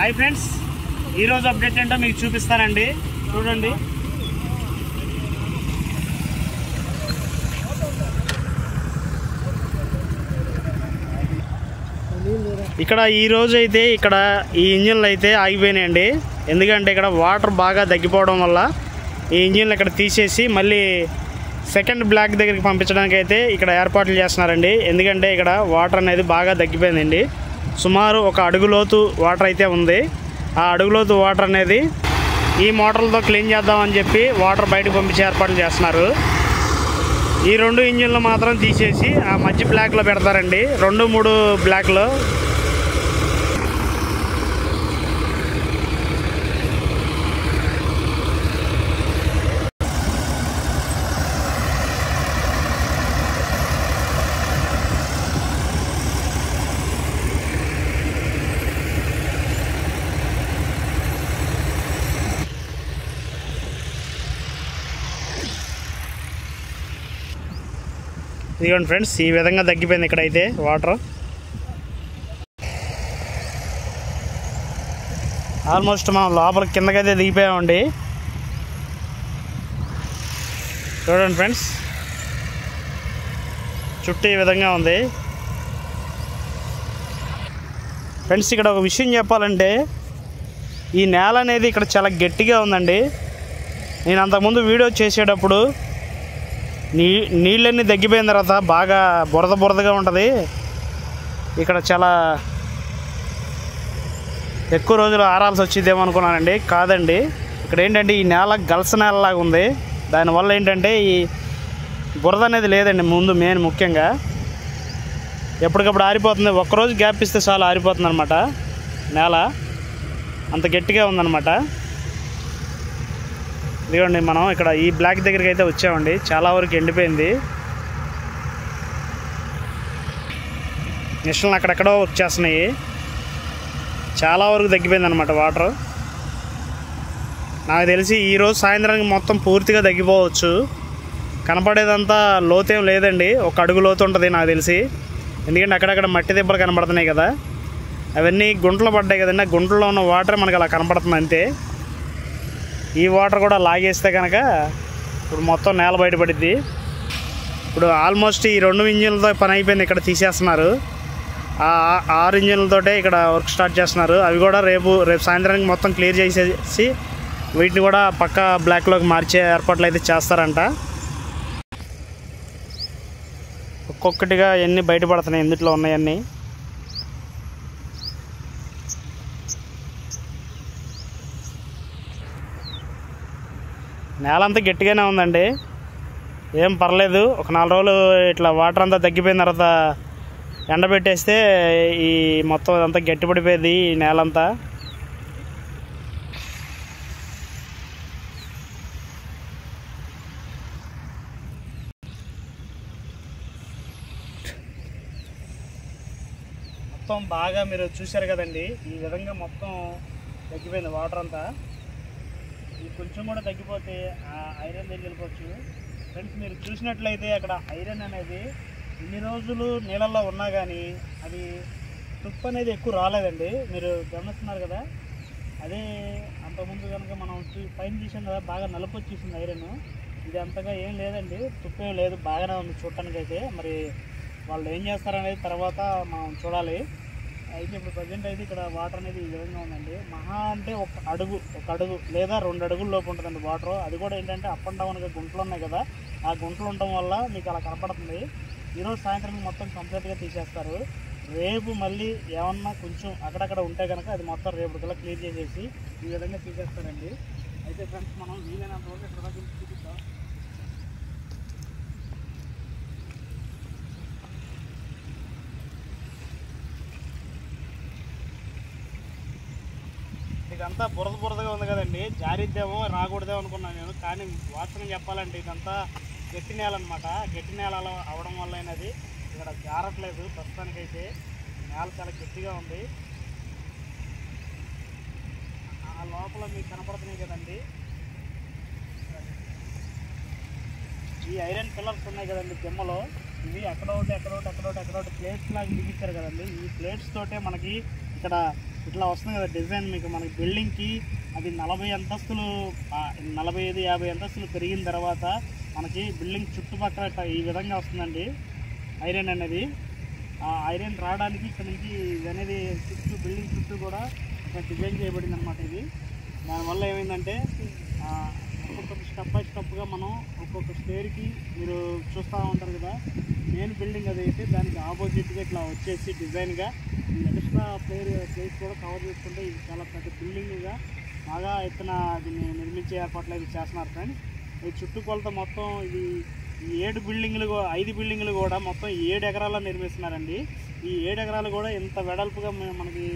Hi friends, ఈరోజు update ఏంటో మీకు చూపిస్తానండి. చూడండి, ఇక్కడ ఈరోజు అయితే ఇక్కడ ఈ ఇంజిన్లు అయితే ఆగిపోయినాయండి. ఎందుకంటే ఇక్కడ వాటర్ బాగా తగ్గిపోవడం వల్ల ఈ ఇంజిన్లు ఇక్కడ తీసేసి మళ్ళీ సెకండ్ బ్లాక్ దగ్గరికి పంపించడానికి అయితే ఇక్కడ ఏర్పాట్లు చేస్తున్నారండి. ఎందుకంటే ఇక్కడ వాటర్ అనేది బాగా తగ్గిపోయిందండి. సుమారు ఒక అడుగు లోతు వాటర్ అయితే ఉంది. ఆ అడుగులోతు వాటర్ అనేది ఈ మోటార్లతో క్లీన్ చేద్దామని చెప్పి వాటర్ బయటకు పంపించే ఏర్పాట్లు చేస్తున్నారు. ఈ రెండు ఇంజిన్లు మాత్రం తీసేసి ఆ మధ్య బ్లాక్లో పెడతారండి. 2-3 బ్లాక్లో. ఇదిగోండి ఫ్రెండ్స్, ఈ విధంగా తగ్గిపోయింది ఇక్కడైతే వాటర్. ఆల్మోస్ట్ మనం లోపల కిందకైతే దిగిపోయామండి. చూడండి ఫ్రెండ్స్, చుట్టూ ఈ విధంగా ఉంది. ఫ్రెండ్స్, ఇక్కడ ఒక విషయం చెప్పాలంటే ఈ నేల అనేది ఇక్కడ చాలా గట్టిగా ఉందండి. నేను అంతకుముందు వీడియో చేసేటప్పుడు నీళ్ళన్నీ తగ్గిపోయిన తర్వాత బాగా బురదగా ఉంటుంది. ఇక్కడ చాలా ఎక్కువ రోజులు ఆరాల్సి వచ్చిద్దేమో అనుకున్నానండి. కాదండి, ఇక్కడ ఏంటంటే ఈ నేల గలస నేలలాగా ఉంది. దానివల్ల ఏంటంటే ఈ బురద అనేది లేదండి. ముందు ముఖ్యంగా ఎప్పటికప్పుడు ఆరిపోతుంది. ఒక్కరోజు గ్యాప్ ఇస్తే చాలా ఆరిపోతుంది అనమాట. నేల అంత గట్టిగా ఉందన్నమాట. ఇదిగోండి, మనం ఇక్కడ ఈ బ్లాక్ దగ్గరికి అయితే వచ్చామండి. చాలా వరకు ఎండిపోయింది. మిషన్లు అక్కడెక్కడో వర్క్ చేస్తున్నాయి. చాలా వరకు తగ్గిపోయింది అనమాట వాటర్. నాకు తెలిసి ఈరోజు సాయంత్రానికి మొత్తం పూర్తిగా తగ్గిపోవచ్చు. కనపడేదంతా లోతేం లేదండి, ఒక అడుగు లోతు ఉంటుంది నాకు తెలిసి. ఎందుకంటే అక్కడక్కడ మట్టి దెబ్బలు కనపడుతున్నాయి కదా, అవన్నీ గుంటలు పడ్డాయి కదండి. ఆ గుంటల్లో ఉన్న వాటర్ మనకు అలా కనపడుతుంది అంతే. ఈ వాటర్ కూడా లాగేస్తే కనుక ఇప్పుడు మొత్తం నేల బయటపడిద్ది. ఇప్పుడు ఆల్మోస్ట్ ఈ 2 ఇంజిన్లతో పని అయిపోయింది. ఇక్కడ తీసేస్తున్నారు. ఆ 6 ఇంజిన్లతోటే ఇక్కడ వర్క్ స్టార్ట్ చేస్తున్నారు. అవి కూడా రేపు సాయంత్రానికి మొత్తం క్లియర్ చేసేసి వీటిని కూడా పక్క బ్లాక్లోకి మార్చే ఏర్పాట్లు అయితే చేస్తారంట. ఒక్కొక్కటిగా ఎన్ని బయటపడుతున్నాయి, ఇందులో ఉన్నాయన్నీ. నేల అంతా గట్టిగానే ఉందండి, ఏం పర్లేదు. ఒక 4 రోజులు ఇట్లా వాటర్ అంతా తగ్గిపోయిన తర్వాత ఎండబెట్టేస్తే ఈ మొత్తం అంతా గట్టిపడిపోయింది ఈ నేలంతా. మొత్తం బాగా మీరు చూశారు కదండి, ఈ విధంగా మొత్తం తగ్గిపోయింది వాటర్ అంతా. కొంచెం కూడా తగ్గిపోతే ఐరన్ దగ్గరికి వెళ్ళిపోవచ్చు. ఫ్రెండ్స్, మీరు చూసినట్లయితే అక్కడ ఐరన్ అనేది ఇన్ని రోజులు నీళ్ళల్లో ఉన్నా కానీ అది తుప్పు అనేది ఎక్కువ రాలేదండి. మీరు గమనిస్తున్నారు కదా, అదే అంతకుముందు కనుక మనం పైన చూసాం కదా, బాగా నలుపు వచ్చేసింది ఐరన్. ఇది అంతగా ఏం లేదండి, తుప్పు ఏం లేదు, బాగానే ఉంది చూడటానికి అయితే. మరి వాళ్ళు ఏం చేస్తారనేది తర్వాత మనం చూడాలి. అయితే ఇప్పుడు ప్రజెంట్ అయితే ఇక్కడ వాటర్ అనేది ఈ విధంగా ఉందండి. మహా అంటే ఒక అడుగు లేదా 2 అడుగుల లోపు ఉంటుందండి వాటర్. అది కూడా ఏంటంటే అప్ అండ్ డౌన్గా గుంటలు ఉన్నాయి కదా, ఆ గుంటలు ఉండటం వల్ల మీకు అలా కనపడుతుంది. ఈరోజు సాయంత్రం మొత్తం కంప్లీట్గా తీసేస్తారు. రేపు మళ్ళీ ఏమన్నా కొంచెం అక్కడక్కడ ఉంటే కనుక అది మొత్తం రేపటికల్లా క్లియర్ చేసేసి ఈ విధంగా తీసేస్తారండి. అయితే ఫ్రెండ్స్, మనం వీలైనంత వరకు ఇక్కడ దగ్గర చూపిద్దాం. ఇదంతా బురదగా ఉంది కదండి, జారిద్దేమో రాకూడదేమో అనుకున్నాను నేను. కానీ వాస్తవం చెప్పాలంటే ఇదంతా గట్టి నేల అనమాట. గట్టి నేల అవడం వల్ల అయినది ఇక్కడ జారట్లేదు. ప్రస్తుతానికైతే నేల చాలా గట్టిగా ఉంది. ఆ లోపల మీకు కనపడుతున్నాయి కదండి, ఈ ఐరన్ పిల్లర్స్ ఉన్నాయి కదండి దిమ్మలో, ఇవి ఎక్కడొకటి ప్లేట్స్ లాగా బిగించారు కదండి. ఈ ప్లేట్స్ తోటే మనకి ఇక్కడ ఇట్లా వస్తుంది కదా డిజైన్. మీకు మనకి బిల్డింగ్కి అది 40 అంతస్తులు 45-50 అంతస్తులు పెరిగిన తర్వాత మనకి బిల్డింగ్ చుట్టుపక్కల ఈ విధంగా వస్తుందండి ఐరన్ అనేది. ఆ ఐరన్ రావడానికి ఇక్కడ నుంచి ఇది అనేది బిల్డింగ్ చుట్టూ కూడా ఇక్కడ డిజైన్ చేయబడింది అనమాట. ఇది దానివల్ల ఏమైందంటే ఒక్కొక్క స్టెప్ బై స్టెప్గా మనం ఒక్కొక్క స్టేర్కి మీరు చూస్తూ ఉంటారు కదా, మెయిన్ బిల్డింగ్ అది అయితే దానికి ఆపోజిట్గా ఇట్లా వచ్చేసి డిజైన్గా ఈ ఎక్స్ట్రా ప్లేస్ కూడా కవర్ చేసుకుంటే ఇది చాలా పెద్ద బిల్డింగ్గా బాగా ఎత్తున దీన్ని నిర్మించే ఏర్పాట్లు అయితే చేస్తున్నారు ఫ్రెండ్స్. ఈ చుట్టుకొలత మొత్తం ఇది 5 బిల్డింగ్లు కూడా మొత్తం 7 ఎకరాల్లో నిర్మిస్తున్నారండి. ఈ 7 ఎకరాలు కూడా ఇంత వెడల్పుగా మనకి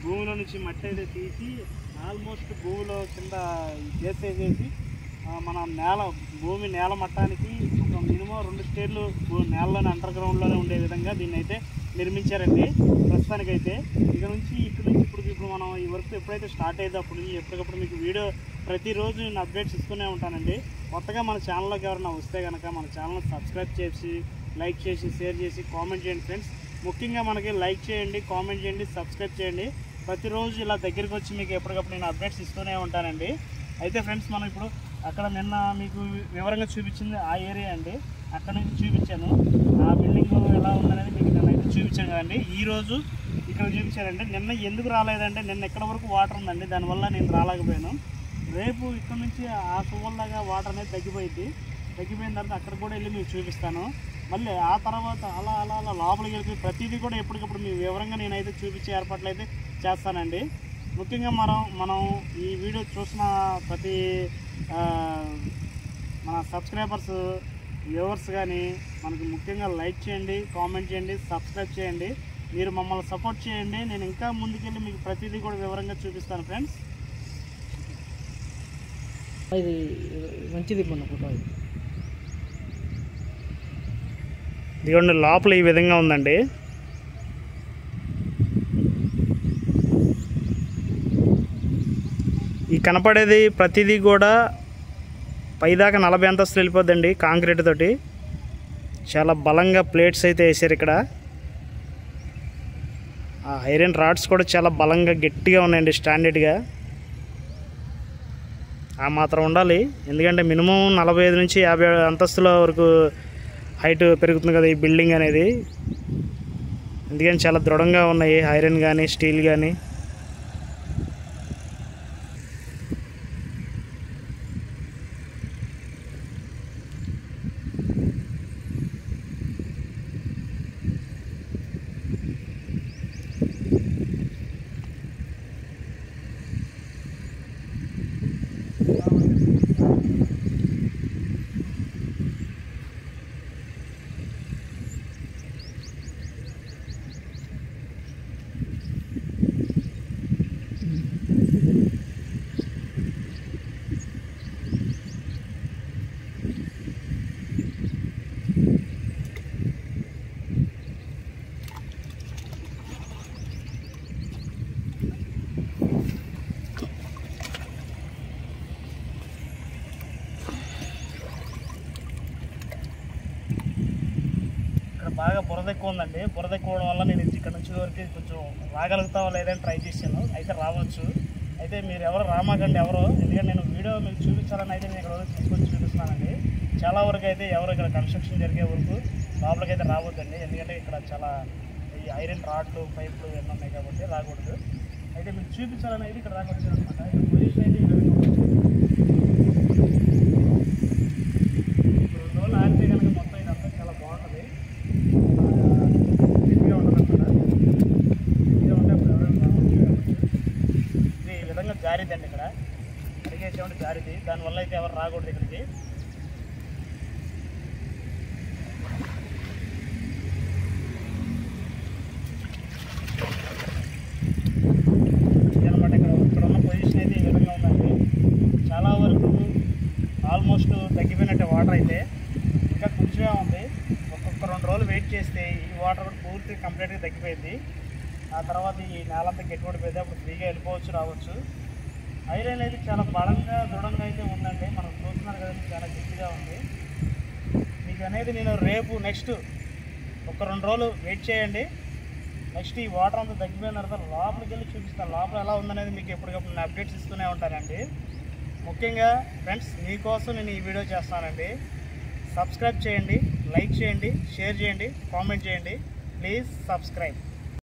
భూమిలో నుంచి మట్టి అయితే తీసి ఆల్మోస్ట్ భూమిలో కింద చేసేసి మన భూమి నేల మట్టానికి ఒక మినిమం 2 స్టేర్లు నేలలోనే అండర్ గ్రౌండ్లోనే ఉండే విధంగా దీన్ని అయితే నిర్మించారండి ప్రస్తుతానికైతే. ఇక్కడ నుంచి ఇప్పుడు మనం ఈ వర్క్ ఎప్పుడైతే స్టార్ట్ అయ్యేదో అప్పుడు నుంచి ఎప్పటికప్పుడు మీకు వీడియో ప్రతిరోజు నేను అప్డేట్స్ ఇస్తూనే ఉంటానండి. కొత్తగా మన ఛానల్లోకి ఎవరైనా వస్తే కనుక మన ఛానల్ సబ్స్క్రైబ్ చేసి లైక్ చేసి షేర్ చేసి కామెంట్ చేయండి ఫ్రెండ్స్. ముఖ్యంగా మనకి లైక్ చేయండి, కామెంట్ చేయండి, సబ్స్క్రైబ్ చేయండి. ప్రతిరోజు ఇలా దగ్గరికి వచ్చి మీకు ఎప్పటికప్పుడు నేను అప్డేట్స్ ఇస్తూనే ఉంటానండి. అయితే ఫ్రెండ్స్ మనం ఇప్పుడు అక్కడ నిన్న మీకు వివరంగా చూపించింది ఆ ఏరియా అండి. అక్కడ నుంచి చూపించాను ఆ బిల్డింగ్ ఎలా ఉందనేది మీకు నిన్న అయితే చూపించాను కదండి. ఈరోజు ఇక్కడ చూపించానండి. నిన్న ఎందుకు రాలేదంటే నిన్న ఎక్కడ వరకు వాటర్ ఉందండి, దానివల్ల నేను రాలేకపోయాను. రేపు ఇక్కడ నుంచి ఆ సువల్లాగా వాటర్ అనేది తగ్గిపోయిన తర్వాత అక్కడ కూడా వెళ్ళి మీకు చూపిస్తాను. మళ్ళీ ఆ తర్వాత అలా లోపలికి వెళ్ళి ప్రతిదీ కూడా ఎప్పటికప్పుడు మీ వివరంగా నేనైతే చూపించే ఏర్పాట్లు అయితే చేస్తానండి. ముఖ్యంగా మనం ఈ వీడియో చూసిన ప్రతి మన సబ్స్క్రైబర్స్ వ్యూవర్స్ కానీ మనకి ముఖ్యంగా లైక్ చేయండి, కామెంట్ చేయండి, సబ్స్క్రైబ్ చేయండి. మీరు మమ్మల్ని సపోర్ట్ చేయండి. నేను ఇంకా ముందుకెళ్ళి మీకు ప్రతిదీ కూడా వివరంగా చూపిస్తాను ఫ్రెండ్స్. ఇది మంచిది మన ఫోటో. ఇదిగోండి లోపల ఈ విధంగా ఉందండి. ఈ కనపడేది ప్రతిదీ కూడా పైదాకా 40 అంతస్తులు వెళ్ళిపోద్దండి కాంక్రీట్ తోటి. చాలా బలంగా ప్లేట్స్ అయితే వేసారు ఇక్కడ. ఆ ఐరన్ రాడ్స్ కూడా చాలా బలంగా గట్టిగా ఉన్నాయండి, స్టాండర్డ్గా. ఆ మాత్రం ఉండాలి, ఎందుకంటే మినిమం 45 నుంచి 50 అంతస్తుల వరకు హైట్ పెరుగుతుంది కదా ఈ బిల్డింగ్ అనేది. ఎందుకని చాలా దృఢంగా ఉన్నాయి ఐరన్ కానీ స్టీల్ కానీ. బాగా బురద ఎక్కువ ఉందండి. బురద ఎక్కువ వల్ల నేను ఇక్కడ నుంచి వరకు కొంచెం రాగలుగుతావా లేదని ట్రై చేశాను. అయితే రావచ్చు. అయితే మీరు ఎవరు రామాకండి ఎవరో, ఎందుకంటే నేను వీడియో మీకు చూపించాలని అయితే నేను ఇక్కడ తీసుకొచ్చి చూపిస్తున్నానండి. చాలా వరకు అయితే ఎవరు ఇక్కడ కన్స్ట్రక్షన్ జరిగే వరకు లోపలికి అయితే రావద్దండి, ఎందుకంటే ఇక్కడ చాలా ఈ ఐరన్ రాడ్లు పైపులు ఎన్నో ఉన్నాయి కాబట్టి రాకూడదు. అయితే మీకు చూపించాలని అయితే ఇక్కడ రాకొచ్చాను అనమాట. ఇక్కడ పొజిషన్ అయితే ఈ విధంగా ఇప్పుడు 2 రోజులు ఆడితే కనుక మొత్తం ఇదంతా చాలా బాగుంటుంది, గట్టిగా ఉంటుంది అనమాట. గట్టిగా ఉంటే అప్పుడు ఎవరైనా రావచ్చు. ఇది ఈ విధంగా జారిద్దండి, ఇక్కడ అడిగేసేవంటి జారిది, దానివల్ల అయితే ఎవరు రాకూడదు ఇక్కడికి. ఆల్మోస్ట్ తగ్గిపోయినట్టే వాటర్ అయితే, ఇంకా కొంచెమే ఉంది. ఒక్కొక్క 2 రోజులు వెయిట్ చేస్తే ఈ వాటర్ కూడా పూర్తిగా కంప్లీట్గా తగ్గిపోయింది. ఆ తర్వాత ఈ నేలంతా గట్టిపడిపోయింది, అప్పుడు ఫ్రీగా వెళ్ళిపోవచ్చు రావచ్చు. ఐరన్ అయితే చాలా బలంగా దృఢంగా అయితే ఉందండి, మనం చూస్తున్నారు కదండి, చాలా గట్టిగా ఉంది. మీకు అనేది నేను రేపు నెక్స్ట్ ఒక 2 రోజులు వెయిట్ చేయండి. నెక్స్ట్ ఈ వాటర్ అంతా తగ్గిపోయిన తర్వాత లోపలికి వెళ్ళి చూపిస్తాను. లోపల ఎలా ఉందనేది మీకు ఎప్పటికప్పుడు నేను అప్డేట్స్ ఇస్తూనే ఉంటానండి. ముఖ్యంగా ఫ్రెండ్స్ మీకోసం నేను ఈ వీడియో చేస్తానండి. సబ్స్క్రైబ్ చేయండి, లైక్ చేయండి, షేర్ చేయండి, కామెంట్ చేయండి. Please subscribe.